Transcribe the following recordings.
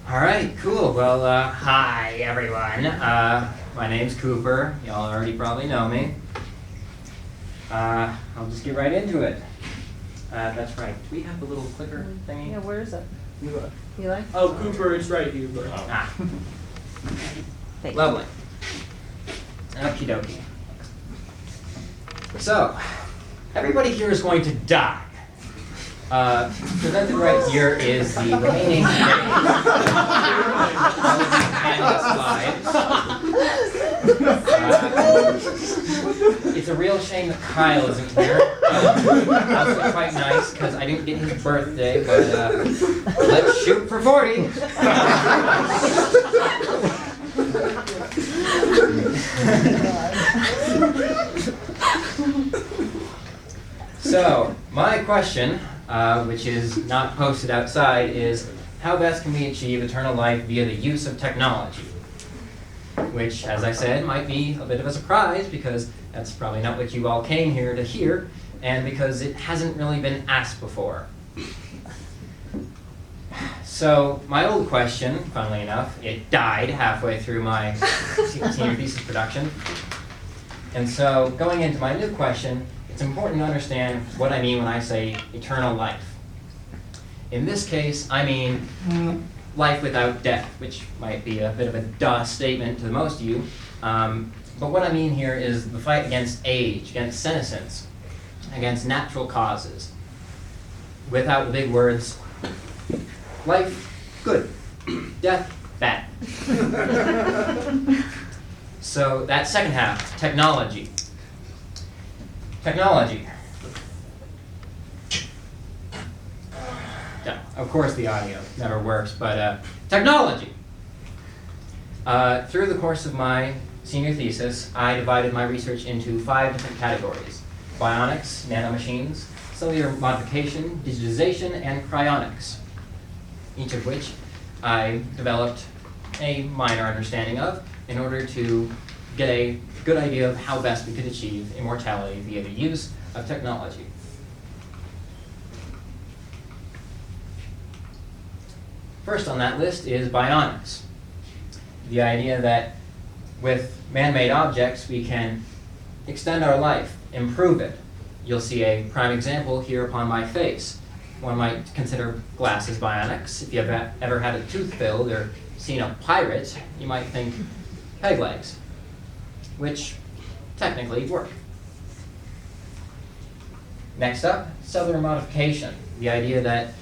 All right, cool. Well, hi everyone. My name's Cooper. Y'all already probably know me. I'll just get right into it. That's right. Do we have the little clicker thingy? Yeah, where is it? Eli? Oh, Cooper, it's right here, bro. Ah, Thank lovely. Okie dokie. So, everybody here is going to die. Presented right here is the remaining slides. It's a real shame that Kyle isn't here. Also quite nice because I didn't get his birthday, but let's shoot for 40. So, my question, which is not posted outside, is how best can we achieve eternal life via the use of technology? Which, as I said, might be a bit of a surprise because that's probably not what you all came here to hear, and because it hasn't really been asked before. So, my old question, funnily enough, it died halfway through my senior thesis production. And so, going into my new question, it's important to understand what I mean when I say eternal life. In this case, I mean life without death, which might be a bit of a duh statement to most of you. But what I mean here is the fight against age, against senescence, against natural causes. Without the big words, life, good. Death, bad. So that second half, technology. Technology. Yeah, of course the audio never works, but technology. Through the course of my senior thesis, I divided my research into 5 different categories: bionics, nanomachines, cellular modification, digitization, and cryonics, each of which I developed a minor understanding of in order to get a good idea of how best we could achieve immortality via the use of technology. First on that list is bionics. The idea that with man-made objects we can extend our life, improve it. You'll see a prime example here upon my face. One might consider glasses bionics. If you've ever had a tooth filled or seen a pirate, you might think peg legs, which technically work. Next up, cellular modification. The idea that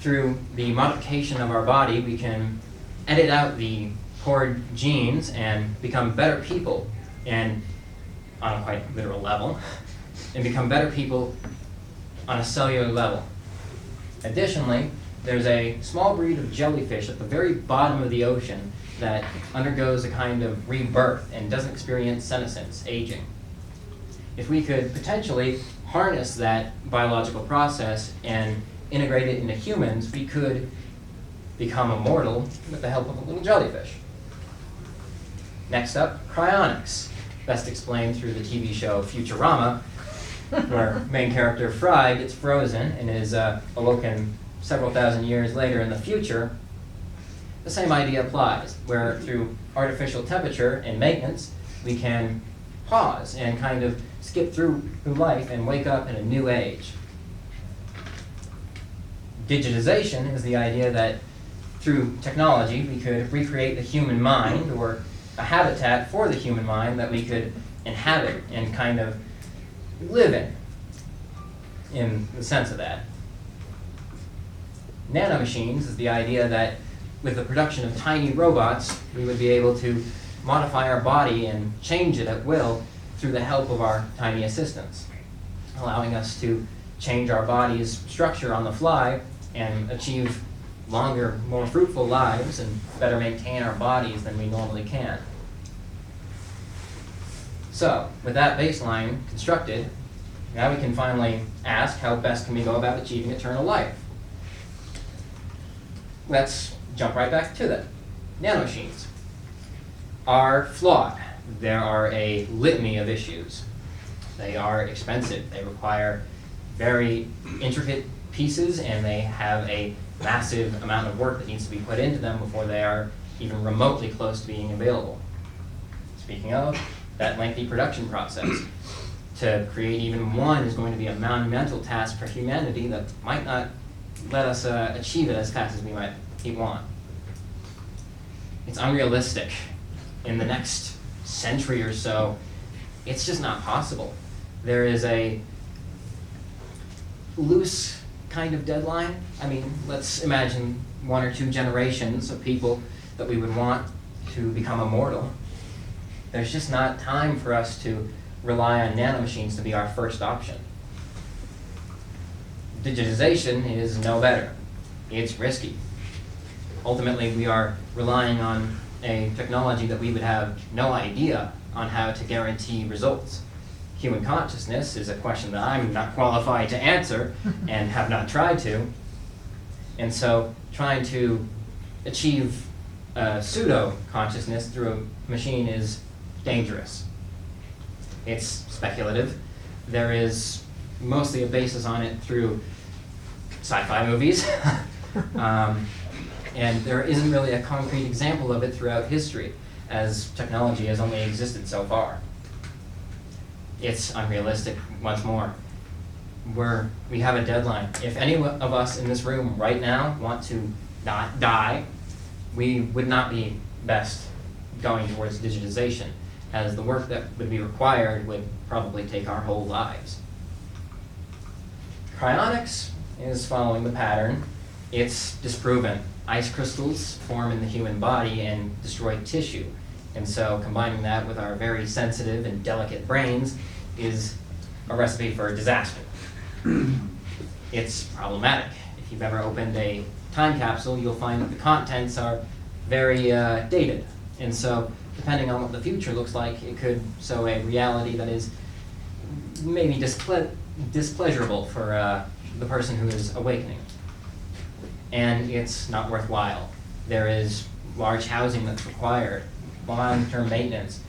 through the modification of our body, we can edit out the poor genes and become better people, and on a quite literal level, and become better people on a cellular level. Additionally, there's a small breed of jellyfish at the very bottom of the ocean that undergoes a kind of rebirth and doesn't experience senescence, aging. If we could potentially harness that biological process and integrate it into humans, we could become immortal with the help of a little jellyfish. Next up, cryonics, best explained through the TV show Futurama, where main character Fry gets frozen and is awoken several thousand years later in the future. The same idea applies, where through artificial temperature and maintenance, we can pause and kind of skip through life and wake up in a new age. Digitization is the idea that through technology we could recreate the human mind, or a habitat for the human mind that we could inhabit and kind of live in the sense of that. Nanomachines is the idea that with the production of tiny robots, we would be able to modify our body and change it at will through the help of our tiny assistants, allowing us to change our body's structure on the fly and achieve longer, more fruitful lives and better maintain our bodies than we normally can. So, with that baseline constructed, now we can finally ask how best can we go about achieving eternal life. Let's jump right back to that. Nanomachines are flawed. There are a litany of issues. They are expensive. They require very intricate pieces, and they have a massive amount of work that needs to be put into them before they are even remotely close to being available. Speaking of, that lengthy production process. To create even one is going to be a monumental task for humanity that might not let us achieve it as fast as we might want. It's unrealistic. In the next century or so, it's just not possible. There is a loose kind of deadline. I mean, let's imagine 1 or 2 generations of people that we would want to become immortal. There's just not time for us to rely on nanomachines to be our first option. Digitization is no better. It's risky. Ultimately, we are relying on a technology that we would have no idea on how to guarantee results. Human consciousness is a question that I'm not qualified to answer and have not tried to. And so trying to achieve pseudo-consciousness through a machine is dangerous. It's speculative. There is mostly a basis on it through sci-fi movies. And there isn't really a concrete example of it throughout history, as technology has only existed so far. It's unrealistic once more. We have a deadline. If any of us in this room right now want to not die, we would not be best going towards digitization, as the work that would be required would probably take our whole lives. Cryonics is following the pattern. It's disproven. Ice crystals form in the human body and destroy tissue. And so combining that with our very sensitive and delicate brains is a recipe for disaster. It's problematic. If you've ever opened a time capsule, you'll find that the contents are very dated. And so depending on what the future looks like, it could show a reality that is maybe displeasurable for the person who is awakening. And it's not worthwhile. There is large housing that's required, long-term maintenance.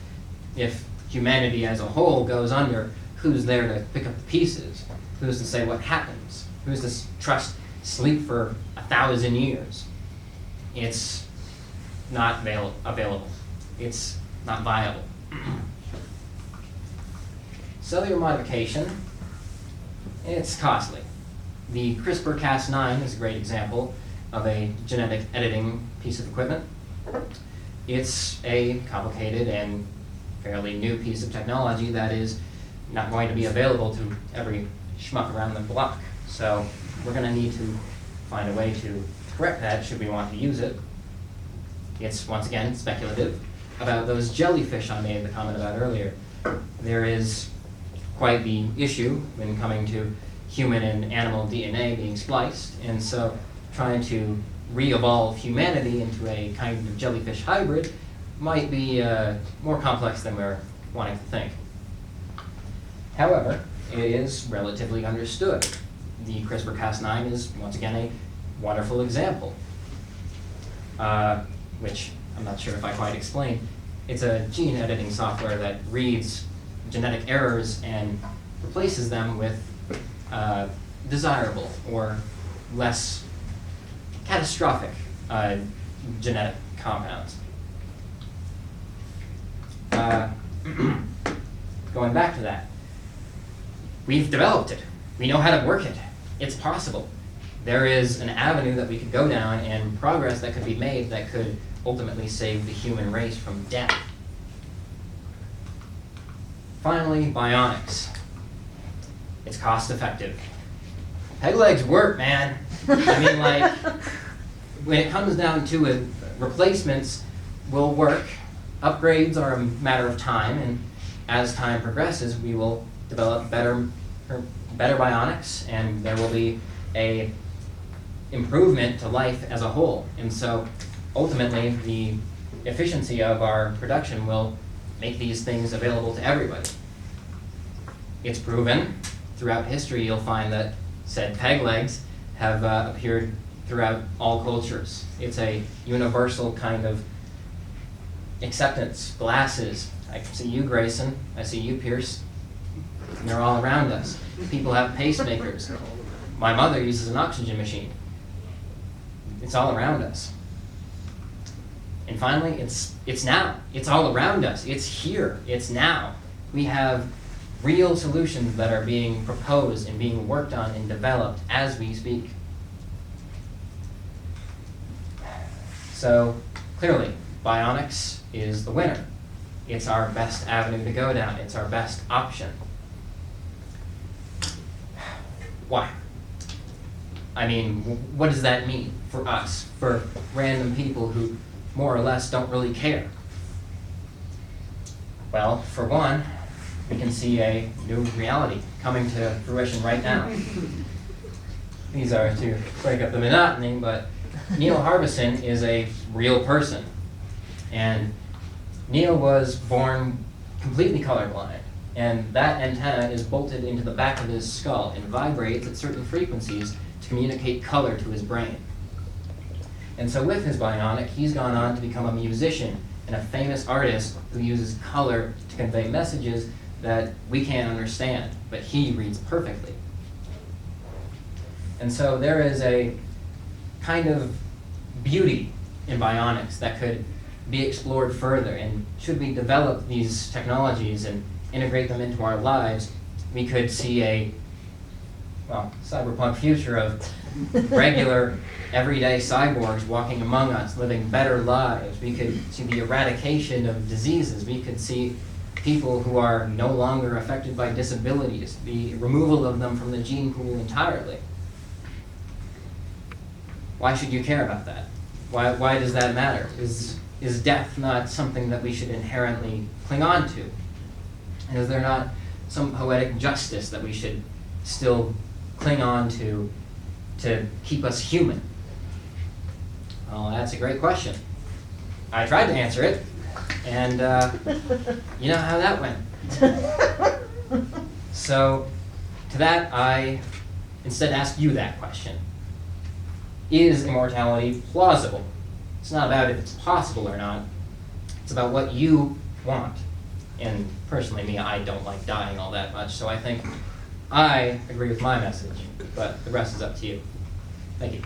If humanity as a whole goes under, who's there to pick up the pieces? Who's to say what happens? Who's to trust sleep for 1,000 years? It's not available. It's not viable. Cellular modification, it's costly. The CRISPR-Cas9 is a great example of a genetic editing piece of equipment. It's a complicated and fairly new piece of technology that is not going to be available to every schmuck around the block. So we're going to need to find a way to correct that should we want to use it. It's, once again, speculative. About those jellyfish I made the comment about earlier, there is quite the issue when coming to human and animal DNA being spliced, and so trying to re-evolve humanity into a kind of jellyfish hybrid might be more complex than we're wanting to think. However, it is relatively understood. The CRISPR-Cas9 is, once again, a wonderful example, which I'm not sure if I quite explained. It's a gene editing software that reads genetic errors and replaces them with desirable or less catastrophic genetic compounds. Going back to that, we've developed it. We know how to work it. It's possible. There is an avenue that we could go down and progress that could be made that could ultimately save the human race from death. Finally, bionics. It's cost effective. Peg legs work, man. I mean, like, when it comes down to it, replacements will work. Upgrades are a matter of time, and as time progresses, we will develop better bionics, and there will be a improvement to life as a whole. And so, ultimately, the efficiency of our production will make these things available to everybody. It's proven. Throughout history, you'll find that said peg legs have appeared throughout all cultures. It's a universal kind of acceptance. Glasses. I see you, Grayson. I see you, Pierce. And they're all around us. People have pacemakers. My mother uses an oxygen machine. It's all around us. And finally, it's now. It's all around us. It's here. It's now. We have real solutions that are being proposed and being worked on and developed as we speak. So clearly, bionics is the winner. It's our best avenue to go down. It's our best option. Why? I mean, what does that mean for us, for random people who more or less don't really care? Well, for one, we can see a new reality coming to fruition right now. These are to break up the monotony, but Neil Harbison is a real person. And Neil was born completely colorblind. And that antenna is bolted into the back of his skull and vibrates at certain frequencies to communicate color to his brain. And so with his bionic, he's gone on to become a musician and a famous artist who uses color to convey messages that we can't understand, but he reads perfectly. And so there is a kind of beauty in bionics that could be explored further, and should we develop these technologies and integrate them into our lives, we could see a, well, cyberpunk future of regular, everyday cyborgs walking among us, living better lives. We could see the eradication of diseases. We could see people who are no longer affected by disabilities, the removal of them from the gene pool entirely. Why should you care about that? Why does that matter? Is death not something that we should inherently cling on to? And is there not some poetic justice that we should still cling on to keep us human? Well, that's a great question. I tried to answer it, and you know how that went. So to that, I instead ask you that question. Is immortality plausible? It's not about if it's possible or not. It's about what you want. And personally, me, I don't like dying all that much, so I think I agree with my message, but the rest is up to you. Thank you.